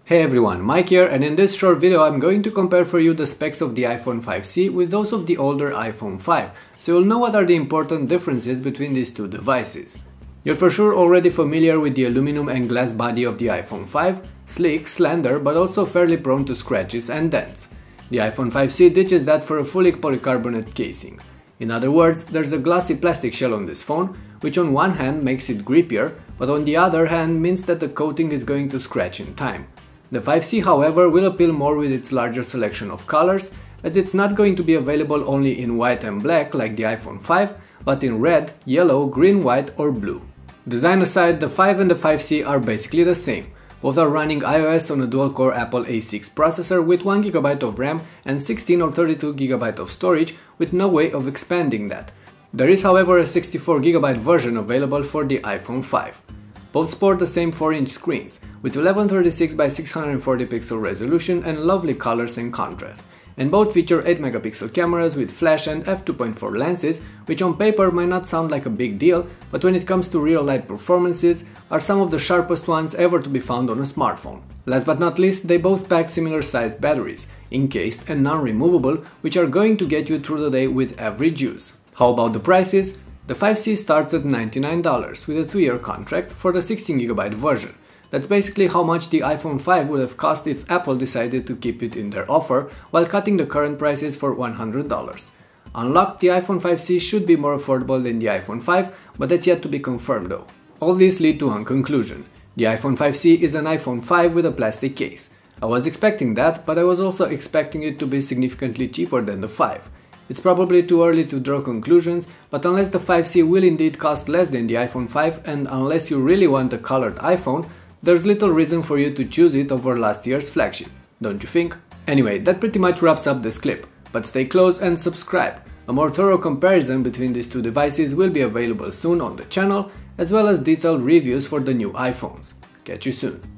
Hey everyone, Mike here, and in this short video I'm going to compare for you the specs of the iPhone 5C with those of the older iPhone 5, so you'll know what are the important differences between these two devices. You're for sure already familiar with the aluminum and glass body of the iPhone 5, sleek, slender, but also fairly prone to scratches and dents. The iPhone 5C ditches that for a fully polycarbonate casing. In other words, there's a glossy plastic shell on this phone, which on one hand makes it grippier, but on the other hand means that the coating is going to scratch in time. The 5C, however, will appeal more with its larger selection of colors, as it's not going to be available only in white and black like the iPhone 5, but in red, yellow, green, white or blue. Design aside, the 5 and the 5C are basically the same. Both are running iOS on a dual-core Apple A6 processor with 1GB of RAM and 16 or 32GB of storage, with no way of expanding that. There is, however, a 64GB version available for the iPhone 5. Both sport the same 4-inch screens, with 1136 by 640 pixel resolution and lovely colors and contrast. And both feature 8MP cameras with flash and f2.4 lenses, which on paper might not sound like a big deal, but when it comes to real-life performances, are some of the sharpest ones ever to be found on a smartphone. Last but not least, they both pack similar sized batteries, encased and non-removable, which are going to get you through the day with average use. How about the prices? The 5C starts at $99 with a 2-year contract for the 16GB version. That's basically how much the iPhone 5 would have cost if Apple decided to keep it in their offer, while cutting the current prices for $100. Unlocked, the iPhone 5C should be more affordable than the iPhone 5, but that's yet to be confirmed though. All these lead to one conclusion. The iPhone 5C is an iPhone 5 with a plastic case. I was expecting that, but I was also expecting it to be significantly cheaper than the 5. It's probably too early to draw conclusions, but unless the 5C will indeed cost less than the iPhone 5 and unless you really want a colored iPhone, there's little reason for you to choose it over last year's flagship, don't you think? Anyway, that pretty much wraps up this clip, but stay close and subscribe. A more thorough comparison between these two devices will be available soon on the channel, as well as detailed reviews for the new iPhones. Catch you soon.